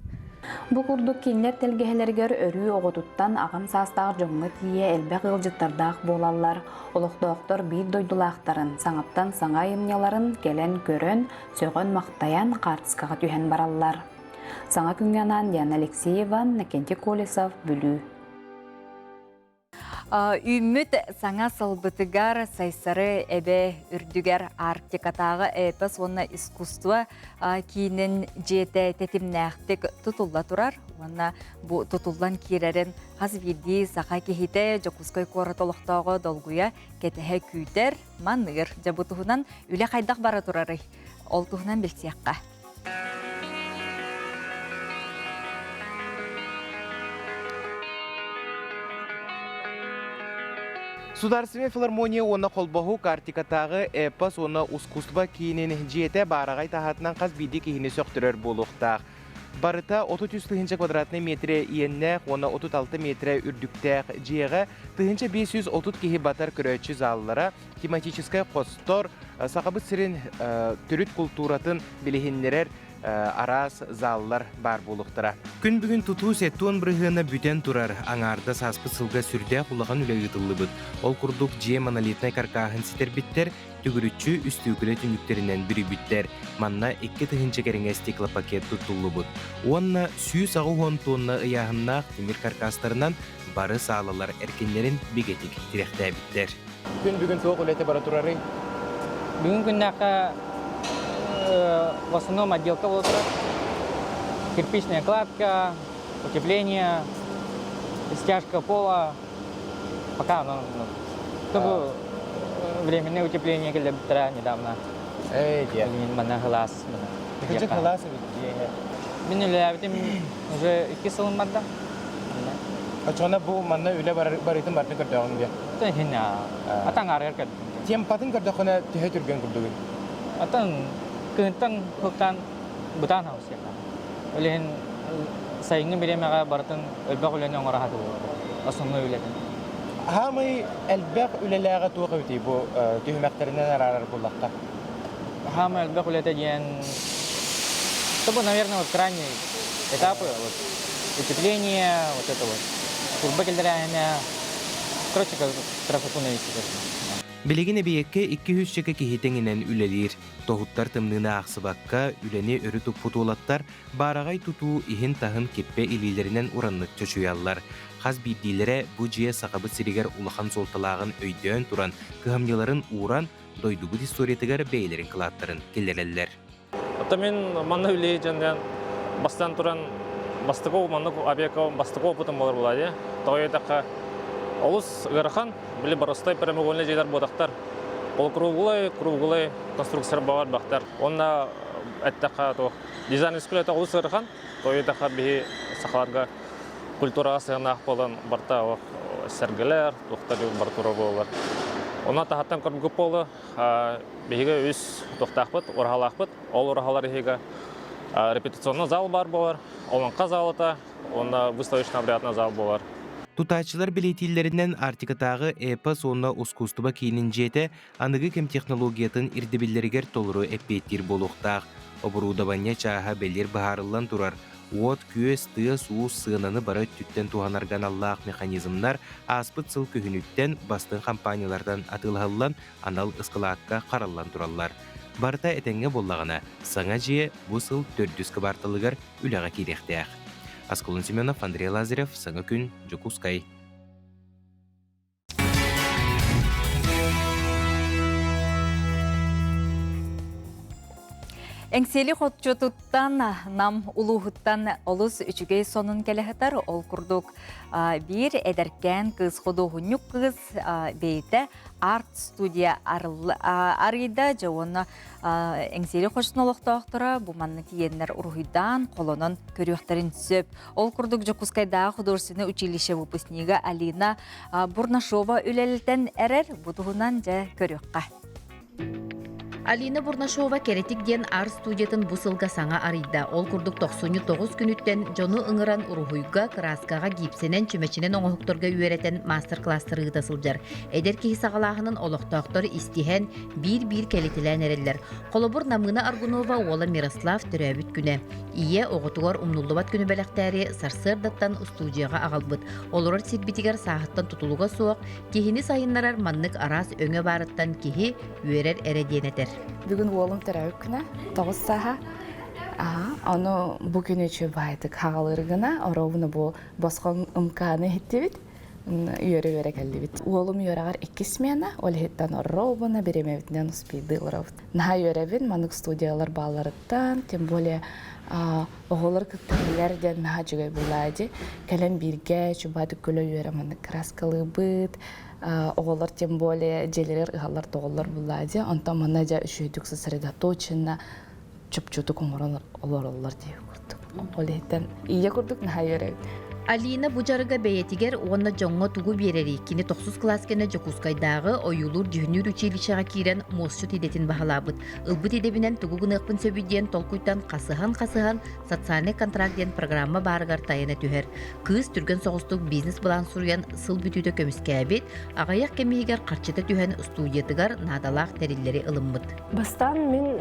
Бу курдук кинлер телгеһелергер өрүү оготуттан агам састагы жоңмы тие элбе кылжыттардак болаллар. Олуктоктор бир дойдулактарын, саңаптан саңа эмняларын келен көрөн, сөгөн мактаян картскага түһен бараллар. Саңа күнгенан Яна Алексеева, Накенти Колесов, Бүлүү. Үміт саңа сылбытыгар сайсары әбе үрдігер Арктикатағы әпіс онна искусство кейінен жеті тетімнәқтік тұтылла тұрар. Онна бұл тұтылдан кейлерін қаз бірді сақа кехеті жокускай қоратолықтағы долгуя кетіхе күйтер маннығыр жабытығынан үлі қайдақ бара тұрары. Ол тұғынан білсеққа. Сударственный филармония оны қолбағу Арктикатағы эпос оны искусство кейінен жете барағай тағатынан қаз биді кейіні сөқтірер болуқтақ. Барыта 33 квадратный метре иенне, оны 36 метре үрдіктәқ жеғі, 530 кейі батар көрөтші заллара, тематическай қостор, сақабыт сірін түріт культуратын білігінлерер арас заллар бар болуқтыра. Күн бүгін тұту сеттуын бірғына бүтен тұрар, аңарда саспы сылға сүрде құлаған үлі ұтылы бұд. Ол күрдік же монолитнай каркағын сетер біттер, түгірітші үстігілі түніктерінен бірі біттер. Манна 2 тұхынчы кәріңе стеклопакет тұттылы бұд. Онна сүйіс ағы ғонтуынна ұяғыннақ темір каркастарынан бары сағалалар әркенлерін бігетік тіректі біттер. Күн бүгін соқ үлеті бара тұрары? Бүгін күннаққа в основном отделка лотра, кирпичная кладка, утепление, стяжка пола. Пока, чтобы временное утепление для битра недавно. Mana gelas. Kerja gelas itu. Binillah itu уже кислым мадда. Acana bu mana öyle baritin barını kırdağın diye. Tehina. Atan arar kad. Tiap patin kırdağına tehir turgan kurduğun. Atan kentan hutan butan haus ya. Oleh sayangnya beri mereka baratan elbaq ulen yang orang hatu. Asumnya ulen. Hamai elbaq ulelaga tuh kau tibo tuh makternya narar bullakta. Hamai elbaq ulen tajian. Это, наверное, вот крайние этапы, вот утепление, вот это вот. Короче, как красоту навести. Билигин эбиекке 200 чеке кихитеңинен үлелир. Тоғуттар тымнына ақсыбаққа үлені өрі тұппутулаттар барағай тұту ихин тахын кеппе илилерінен ураннық чөчуяллар. Қаз бейдилері бұ жие сақабы сиригер улахан солталағын өйден туран кыхамнеларын уран дойдугуд историятыгар бейлерин кылаттарын келереллер. Мен манна үлей жанден бастан туран бастықау манна абияка бастықау опытым болар болады. Тоғайтаққа олыс ғырхан білі барыстай пірамигольный жейдар бодақтар. Ол круглый конструкциялар бағар бақтар. Онна әттаққа дизайн искулета олыс ғырхан тоғайтаққа бігі сақаларға культураға сығынақ болан барта сәргілер, тоқтар бар тура болар. Ona tahatan korb gupolo, bihiga üs tohtaqbıt, orhalaqbıt. Ол орахалар ихига репетиционный зал бар болар, оланқа залыта, онда выставочный обрядный зал болар. Тутачылар билетиллеринен Арктикатағы эпос онна искусство кейінін жете, анығы кем технологиятын ирдебиллерігер толыру эппеттер болуқтақ. Обырудабанне чаға белер бағарылан тұрар. От, көз, тыя, суу, сығынаны бары түттен туғанарған аллақ механизмнар аспыт сыл көхінүттен бастың компаниялардан атылғалылан анал ысқылаққа қаралан тұраллар. Барта әтенге боллағына саңа жие бұл сыл 400 бартылығар үліға керектіяқ. Асколын Семенов, Андрей Лазарев, Саңа күн, Жокускай. Эңсели хотчотуттан нам улуғыттан олыс үчігей сонын келехетар ол күрдік бір әдеркен кыз ходуғынюк кыз бейті арт студия арыйда жауына эңсели хочсын олықтауқтыра бұманны тиенлер ұрғыдан қолының көріқтарын сөп. Ол күрдік Жокускайдағы художественный училище выпускнига Алина Бурнашова үлелілтен әрер бұдығынан жа көріққа. Алина Бурнашова керетик ден арт студиятын бусылга саңа арыйда. Ол күрдік 99 күніттен жону ыңыран урухуйга краскаға гипсенен чүмечінен оңықторга үйеретін мастер-кластыры ұтасылжар. Эдер кейі сағалағының олықтақтары истихен бір келетілен әрелер. Қолыбыр Намына Аргунова ола Мирослав түрәбіт күні. Ие оғытуғар умнуллубат күні бәліқтәрі сарсырдаттан студияға ағалбыт. Олырар сирбитигер сағыттан тұтылуға соқ, кейіні сайынларар маннык арас өңі барыттан кейі үйерер әреденетер. Бүгін олым түрәуік күні, 9 саға. Оны бүгін өчі байдық хағалырғына, оровыны бұл басқан ұмканы хеттебет, үйері өре кәлдебет. Олым үйерағар 2 смена, ол хеттен оровыны беремевітінен ұспейді ұровыд. Наға үйеревін манық студиялар баларыттан, тем более оғылыр күттірлерден наға жүгай бұлайды. Кәлен бірге чүбады көлі үйері манық краскалы бұд, оғылар тем более желерер ұғалар тоғылар бұлайды. Онта мана жа үшүйдік сосредоточенно чүп-чүті көңірін олар дейі күрдік. Ол еттен ие күрдік наға үйеревін. Алина Бужарыга бәйетігер онна жоңға тугу берері. Кені 9 класкені Жокускайдағы ойулур жүхінүр училищаға кейрен мосшы тедетін бағалабыд. Үлбіт едебінен тугу гынықпын сөбіден толкуйтан қасыған социальный контрактден программа барығар тайына түхер. Кыз түрген соғыстық бизнес балан сұруян сыл бүтуді көміске әбет, ағаяқ кемейгер қарчыты түхен студиятығар надалақ тәрелері ылымбыд. Бастан мен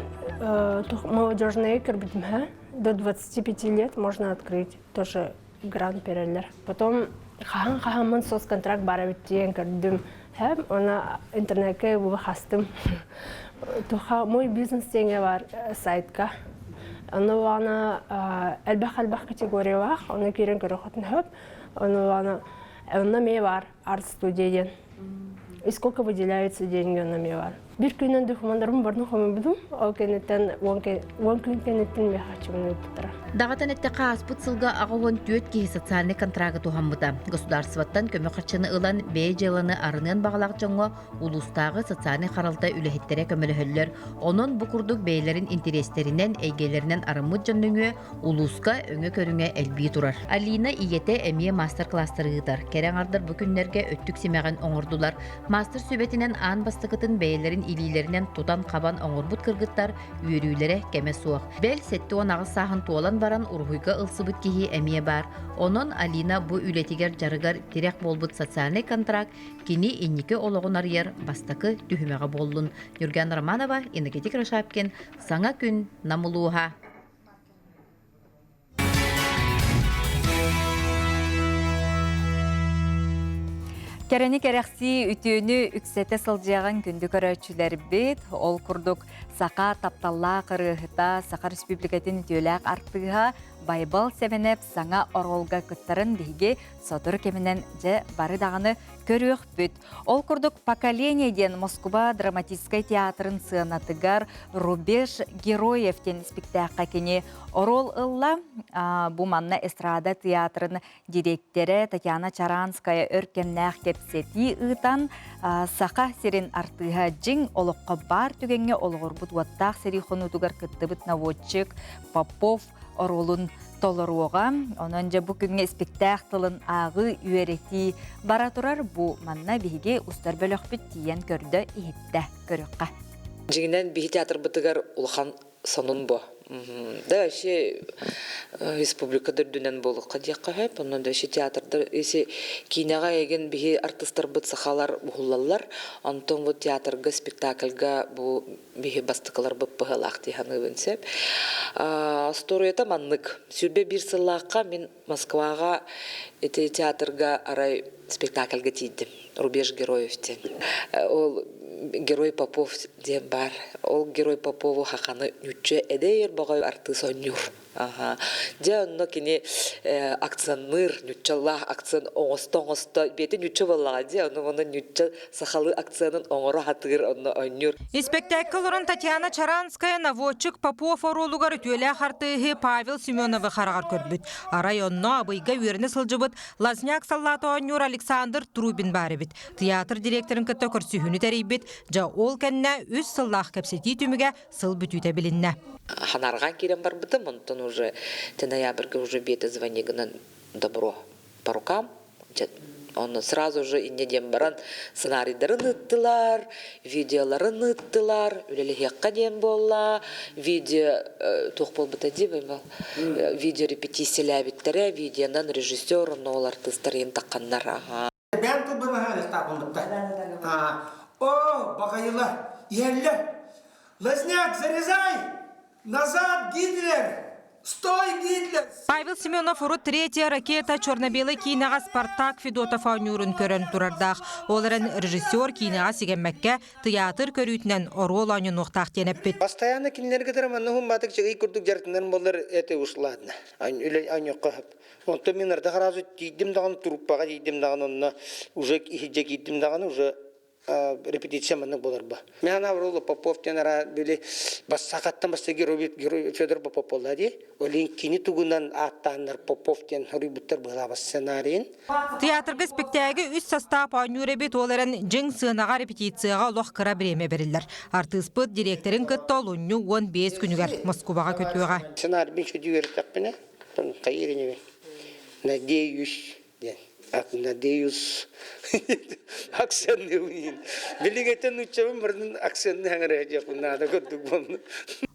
молодежный кірбітім, до 25 лет можно открыть тоже грант берелер. Потом хахан соцконтракт бара биттен көрдүм. Һәм она интернетке вахастым. Мой бизнес теңе бар сайтка. Аны әлбәх категория бар. Аны кирен көрөтүн һәп. Аны ме бар арт студияден. И сколько выделяется деньги на ме бар. Bir günden dokumanlarım barını koymadım. O kenetten, on gün kenetten mi haçımını yaptıra. Dağıtan etteka aspıt sılga ağıvın tüet ki soциальный контрагы туғамбыда. Государствоттан көмі қырчыны ылан бей жыланы арынын бағалақ жоңы улустағы социальный қаралта үліхеттере көмілі Onun bu kurduk beylerin intereslerinden, eygelerinden arımıd jönlüğü uluska öңі körüңе elbi turar. Alina iyete emiye master klaslarıdır. Keren ardır bu günlerge öttük simeğen oңurdular. Master sübetinden an bastıkıtın beylerin ililerinden tutan kaban oңurbut kırgıtlar üyürüylere keme suaq. Bel setti on ağız sahın tuolan baran urhuyga ılsıbıt kihi emiye bar. Onun Alina bu ületiger jarıgar direk bolbut soциальный kontrakt kini inniki oloğun arıyer bastakı tühümeğe bollun. Yurgen Romanova, Energetik Raşapken, Sana Gün Namuluha. Керені керекси үтіні үксеті сылжаған күнді көрәтшілер бет, ол күрдік Сақа тапталла қырығыта Сақа Республикатын үтіләк артыға Байбал сәвенеп саңа оролға күттарын бігі содыр кемінен же бары дағаны көріқ бүт. Ол күрдік поколениеден Москва драматическай театрын сыанатыгар Рубеж Героевтен спектаққа кене орол ылла bu manna эстрада театрын директоры Татьяна Чаранская өркеннәқ кепсети ыйтан Сақа серин артыға жин олыққа бар түгенге олғыр бұд уаттақ сери қонутугар күттібіт наводчик Попов оролун толоруға. Онанжа бұ күнге спектақтылын ағы үйерети бара тұрар бұ манна біге ұстар бөліқ бүт тиен көрді ихетті көріққа. Жигинен биһи театр бытыгар улахан сонун бо. Да вообще республика дөрдүнен болукка диякка хеп, ондан да театрда эсе кинага еген биһи артисттар быт сахалар бухуллалар, антон вот театрга спектакльга бу биһи бастыкалар бып пыгалак дигән венсеп. Сторията маннык. Сүрбе бир сыллакка мен Москвага эте театрга арай спектакльга тидим. Рубеж Героевтен. Ол Герой Попов дем бар. Ол Герой Попову хаканы нүче эдер багай арты сонюр. Ага. Де онно кини акционер нючаллах акцион оңосто бети нюча боллага де оны нюча сахалы акционын оңоро хатыр онно оннюр. Спектакльларын Татьяна Чаранская, наводчик Попов оролугар түле хартыгы Павел Семеновы харагар көрбүт. Районно абыйга үйеріне сылжыбыт Лазняк саллаты оннюр Александр Трубин барыбыт. Театр директорын кытта көрсүхүнү тәрейбіт, жа ол кәнне үз сыллах кәпсети түміге сыл бүтүйті білінне. Ханарган кирен бар бытым, онтон уже ноябрьге уже беті звонигынан добро по рукам. Он сразу же иннеден баран сценарийларын ыттылар, видеоларын ыттылар, үлелегекка ден болла, видео тух болбыта дебейм, видео репетициялар биттере, видеонан режиссер, олар тыстарыйын таққаннар. Ben tu bana hal стапунда. О, бакайла, елле. Лазняк, зарезай! Назад, Гитлер! Стой, Гитлер! Павел Семенов урут третья ракета черно-белый кинега Спартак Федотов аунюрын көрін турардақ. Оларын режиссер кинега сигенмекке театр көрүйтінен орол аню нуқтақ денеппет. Постоянно кинелерге тараманнахун батык чыгый курдук жартындан болар эте ушладна. Аню кахып. Онто мен арда харазу тидим даган труппага тидим даган онна уже хиджек тидим даган уже репетиция маннык болар ба. Мен авролу Попов тенара били бассакаттан бастаги герой Федор Попов болду. Олин кини тугунан аттандар Попов тен рибуттар была сценарийин. Театрга спектакль үз состав анюребит оларын жың сынага репетицияга лох кыра биреме берилер. Артыспыт директорын кыттолунну 15 күнүгер Москвага көтүгө. Сценарий бин чөдү бердикпене. Кайрыне. Надеюсь, надеюсь, акцентный уин. Билигетен учебым бирдин акцентный хаңырыгы надо көттүк болду.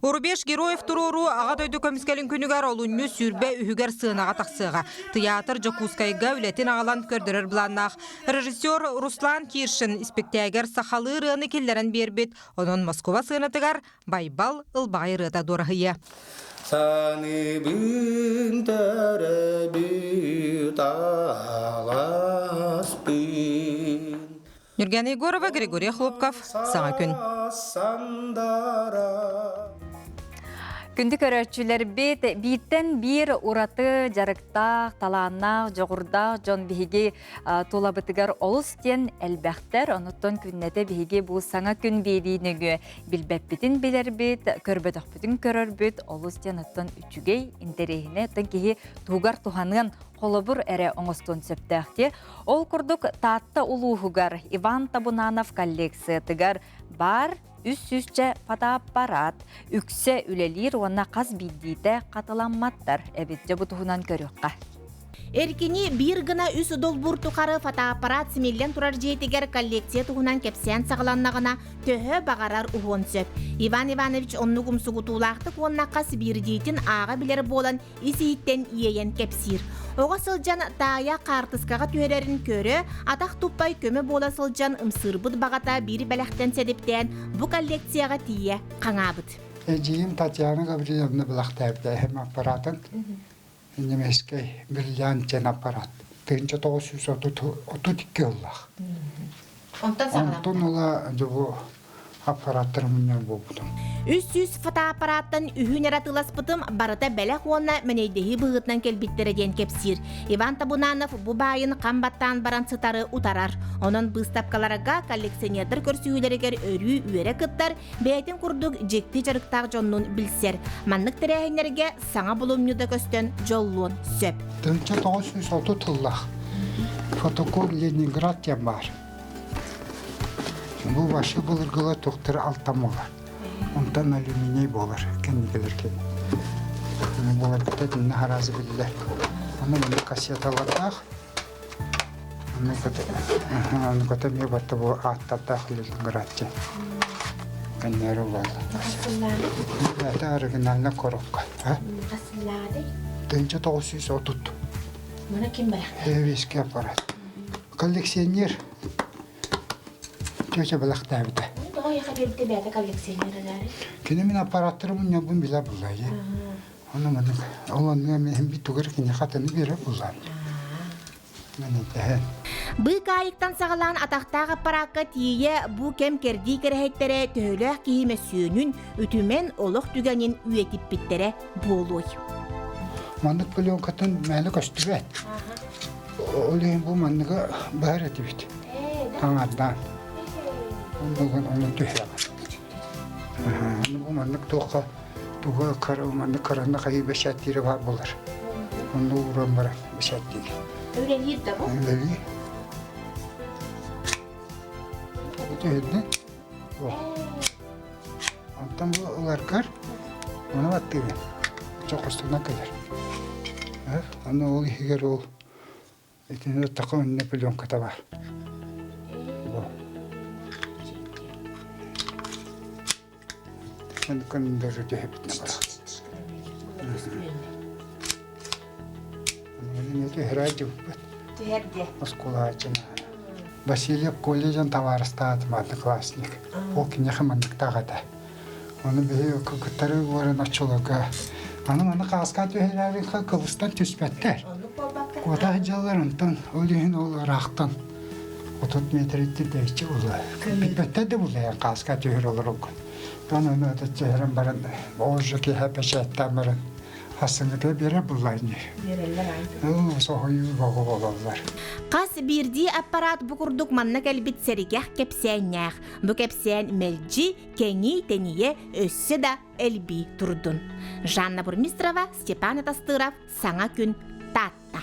Урбеш героев туруру ага дойду көмскелин күнүгөр олунну сүрбе үһүгер сыынага таксыга. Театр Жокускайга үлетин агалан көрдөрөр буланнах. Режиссер Руслан Киршин спектакль сахалы рыны киллерен бербит. Онон Москва сыынатыгар байбал ылбагай рыта дорахыя. Саны бин тарабит аласпин. Нурган Егорова, Григорий Хлопков, Саңа күн. Күндік өрәтшілер биттен бір ураты жарықтақ, таланнақ, жоғырдақ, жон бейге толабытығар олыс тен әлбәқтер, оныттон күннәті бейге бұл саңа күн бейдейінігі білбәппетін білер бет, көрбөдіқпетін көрір бет, олыс тен оттон үчігей, интерейіне, оттон кейі туғар туғанын қолыбыр әрі оңыстон сөптәқте. Ол күрдік татты ұлуғығар Иван Табунанов коллекциятығар бар, үс-үсче фотоаппарат, үксе үлелер онна қаз биддейді қатыламматтар, әбетте бұтығынан көріққа. Эркини бир гына үс долбур тухары фотоаппарат симиллен турар жейтигер коллекция тугунан кепсен сағаланнағына төһө бағарар уғын сөп. Иван Иванович онны кумсугутулақтық оннаққа сибир дейтін аға білер болан исииттен иейен кепсир. Оға сылжан тая қартысқаға түйерерін көрі, атақ туппай көмі бола сылжан ымсырбыд бағата бири бәләқтен седептен бұ коллекцияға тие қаңабыд. Эджиим Татьяна Гавриловна бұлақтайбды әм аппаратын. Немецкий бриллиантен аппарат. 1932 оллах. Онтон ола жобу аппараттар мүнен болбудum. Үс-үс фотоаппараттан үхін яратылас бұтым барыта бәләқ онна мәнейдегі бұғытнан келбеттері ден кепсир. Иван Табунанов бұ байын қамбаттан баран сытары утарар. Онын бұстапкаларға коллекционердер көрсүйілерігер өрі үйері кыттар бәйтін күрдік жекті жарықтақ жоннун білсер. Маннық тірәйінерге саңа бұлымнюда көстен жолуын сөп. 1930 фотокор Ленинград тем бар. Бұл башы бұлырғыла тоқтыры алтам олар. Онтан алюминий болар, кәнігілерге. Болар бітетінні харазы білдер. Оны мұны кассеталардақ. Оны көті ме барды бұл аттардақ Ленинградте. Кәнері болды. Это оригинальна коробка. 1930. Мұны кем бәләқ? Эвеске аппарат. Коллекционер. Төте балақтабыда. Тоғай қабелді бәді коллекционерлері? Кені мен аппараттары мұнен бұн біле бұлай. Оны мұның, оланыңа мен бі түгір кені қатыны бере бұлай. Бұ қайықтан сағалан атақтағы аппаратқа тие бұ кем керді керхеттері төхілі кейіме сүйінін үтімен олық түгенін үйетіп біттере болуй. Маннык пленкатын мәлі көстүбет. Олейін бұл манныға бар әті бет. Таңардан. Оны түйеға. Бұл маннык тоққа туға маннык қараны қайы бәшәттері бар болар. Оны ұран бара бәшәттері. Өлен еді бұл? Өлі. Бұл еді. Антан бұл олар қар. Оны баттығы. Çok üstüne kadar. Ana ol higer ol. Etinde takım ne pilyon kata var. Bu. Ben kanındırıcı hep ne var. Ne ki herhalde bu. Tüherdi. Oskola açın. Vasilyev kolejin tavarısta atmadı klasnik. O ki ne kamandık tağada. Onu bir kıkıtları varın açılığı. Ana qasqa tühələrin Qıbrısdan tüsbətlər. Qoda hıcalarından, ölüyün olaraqdan 30 metrlikdə dəyişçi olar. Bitbətdə də bulayan qasqa tühər olur oğun. Ben onu da çehrəm barın, oğuzcu ki həpəşətdən barın. Hasınlıqla beri bulayın. Verirler aynı. Soğuyu bağı olarlar. Qas birdi apparat bukurduk manna kelbit serigah kepsiyanyaq. Bu kepsiyan melci, keni, teniye, össü da elbi turdun. Жанна Бурмистрова, Степан Тастыров, Саңа күн, Татта.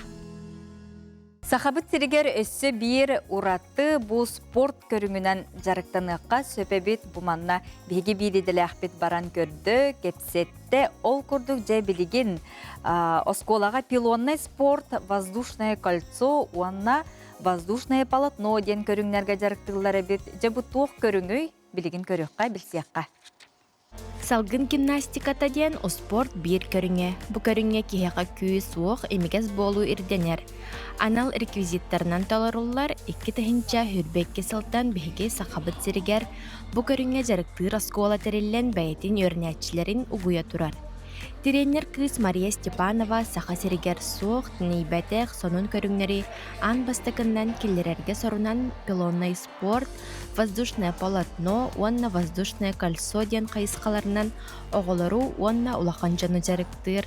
Сахабыт сиригер өссі бір уратты бұл спорт көріңінен жарықтаныққа сөпебет бұманна беге бейдеділі ақпет баран көрді, кепсетті ол күрдік жай білеген осколаға пилонный спорт, воздушное кольцо, уанна воздушное полотно ден көріңнерге жарықтығылары бет жабы тоқ көріңүй білеген көріққа білсеққа. Салгын гимнастиката ден о спорт бир көріңе. Бұ көріңе кихеға күйі суық емегез болу ирденер. Анал реквизиттарынан таларулар 2 тахинча хүрбекке сылтан беге сақабыт сиригер. Бұ көріңе жарықтыр оскола терелен бәйтін өрнәтчілерін угуя турар. Тренер кыз Мария Степанова саха сиригер суық, нейбәтек, сонун көріңнері ан бастықыннан келлерерге сорунан пилонный спорт, воздушное полотно, онна воздушное кольцо ден қайысқаларынан оғылару онна улақан жаны жарықтыр.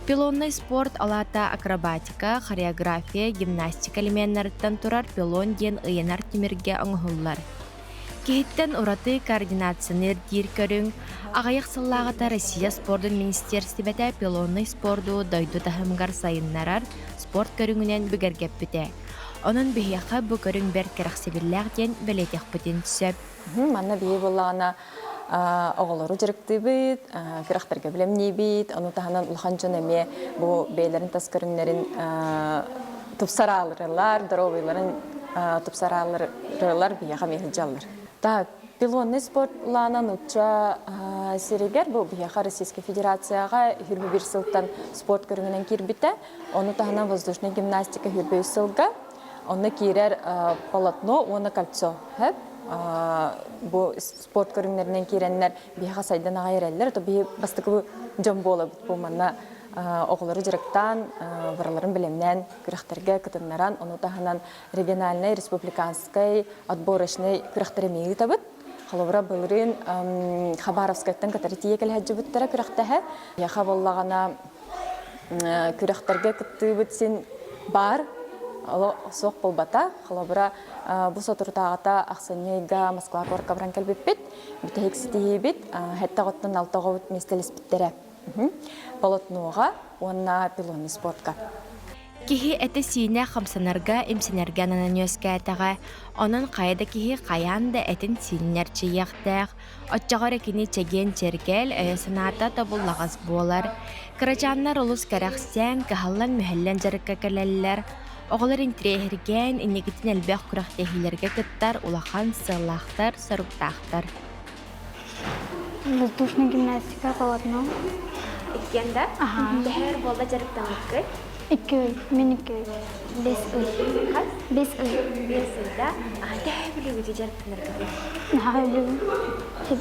Пилонный спорт алата акробатика, хореография, гимнастика элементтарынан турар пилон ден ыянар тимирге оңғылар. Кейттен ураты координацияны дир көрің, ағаяқ сыллағыта Россия спордын министерстібеті пилонный спорду дойду тахымгар сайыннарар спорт көріңінен бүгергеп біте. Onun бейяқы бұ көрің бәр кәрақсебілләқ ден бәлетек бұтен түсіп. Манна бейі болағына оғылыру жүрікті бейт, кірақтарға білемне бейт, оны тағынан ұлған жөн әме бұл бейлерін тас көріңлерін тұпсара алырылар, дұровайларын тұпсара алырылар бейяға мейхіл жалыр. Пилонный спортланан ұтча серегер бұл бейяға Российская Федерацияға хүрбі бір сылттан спорт көріңінен кербіті, оны тағынан воздушный гимнастика хүрбі сылға, оны керер полотно, оны кольцо. Бұл спорт көріңлерінен керенлер бейяға сайдан ағайрелер, то бей бастықы жон болы бұл манна оғылары жүріктан, вараларын білемнен, күріқтерге күтіннаран, оны тағынан региональный, республиканский, отборочный күріқтері мейі табыт. Қалуыра бұлырын Хабаровскайттан катары тиекел әджі бұттара күріқтәхі. Яқа болағана күріқтерге күтті бұтсен бар, соқ болбата. Қалуыра бұл сотыртағата Ақсанейга, Москва, Корка, Бранкел бітпет. Бүтәйік сетейі біт, хәтті ғоттың алтауға бұт местелес біттері. Полотноға, онна пилонный спортка. Кихи әті сиіне қамсанарға емсенерге ананан өскәтіға, онын қайда кихи қаянда әтін сиінерчі яқтақ, отчағар әкіні чәген чергел өйесіната табыллағыз болар. Кырачаннар олыс кәрәқсен, кахаллан мүхәллән жарыққа кәләлілер, оғылар интірейхерген, инегітін әлбәқ күрақтехилерге күттар, улахан сыллақтар, сұрықтақтар. Воздушная гимнастика, полотно. Иккенда? Дәһәр болда жарықтан өткөй? 2 үй, мен 2 үй. 5 үй. Қаз? 5 үй. 5 үйда. Дәһәр білуі жарықтанар көбі?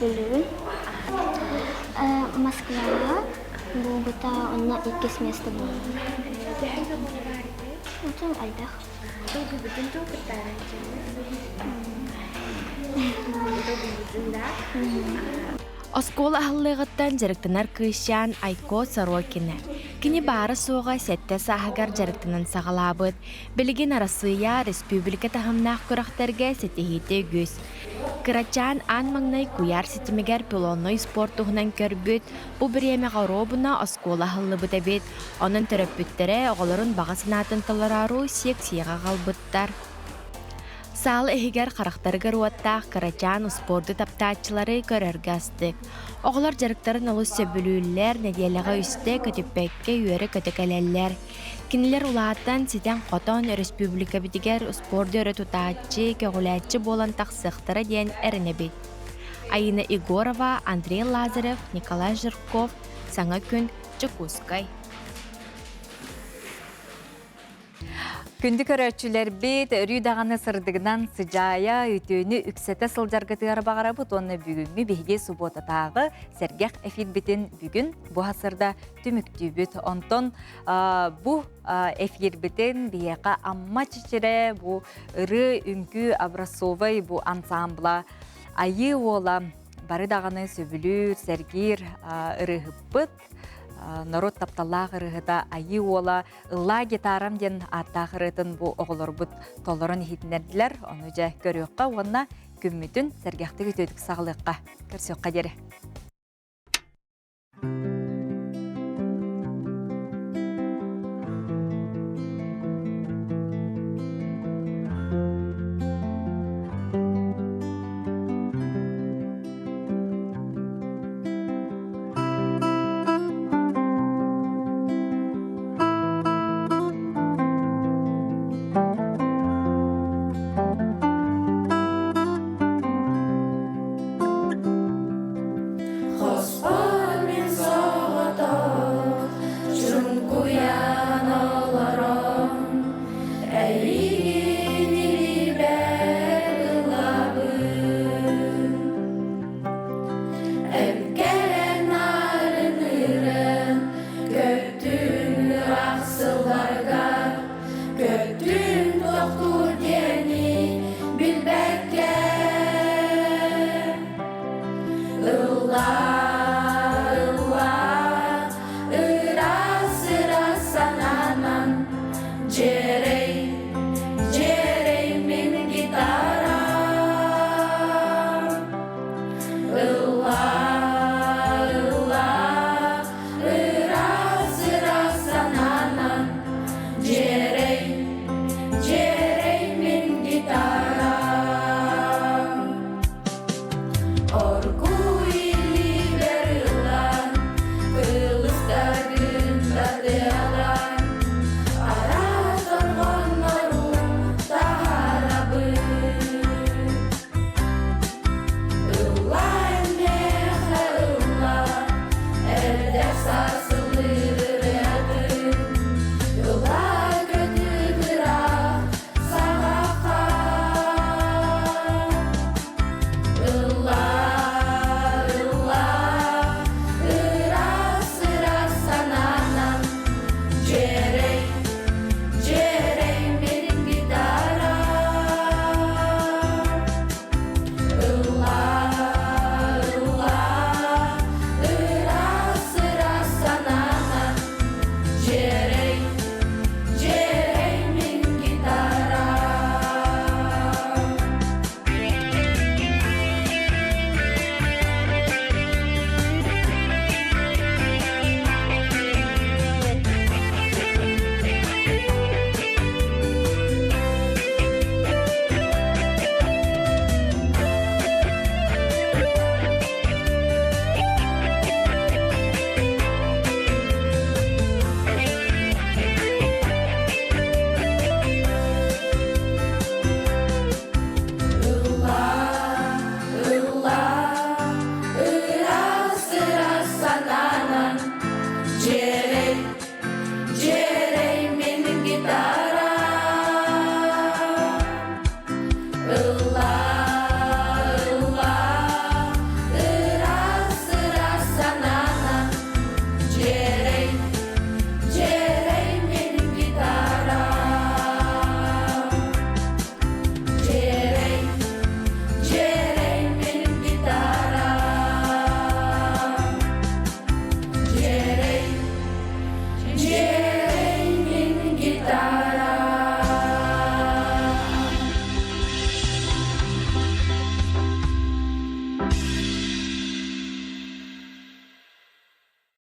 Білуі. Москваға бұл бұта онна 2 место бұл. Дәһәр болда бар еді? Отын айдақ. Доғы бүтін тоқыттары Оскол ахыллығыттан жарықтанар күйшан Айко Сорокина. Кини бары соға сәтті сағығар жарықтынан сағалабыд. Білген арасыя республика тахымнақ көріқтерге сәтехеті өз. Кырачан ан маңнай куяр сетімегер пилонной спортуғынан көрбіт, бұл біреме ғаробына оскола хылы бұтабет, оның түріппіттері оғылырын бағасынатын таларару сек-сеға қалбыттар. Салы эхигер қарақтарғыр уаттақ Кырачан спорты таптаатчылары көрерге астық. Оғылар жарықтарын олы сөбілүүлер, нәдиялыға үсті көтіппәкке үйері көтікәләлер. Кинилер улааттан сетен қотон республика бітігер спорды өрі тұтаатчы, көгіләтчі болан тақсықтыры ден әріне бет. Айына Игорова, Андрей Лазарев, Николай Жирков, Саңа күн, Чекускай. Күнді көрәтшілер бет, үрейдағаны сырдығынан сыжая, үтөні үксеті сылжарғытығар бағара бұт, оны бүгінгі бейге субботатағы сәргәқ әфир бітін бүгін бұ ғасырда түмікті бүт. Онтон бұ әфир бітін бейеқа амма чечере, бұ үрі үнкі абрасовай бұ ансамбла айы ола барыдағаны сөбілір, сәргер үрігіп бұт. Народ тапталлах ырыгыта айы ола ылла гитарам ден аттах ырытын бу оголор бут толорон хитнердилер. Оны жа көрөкка онна күммүтүн сәргәхтеги төдүк сагылыкка көрсөкка дере.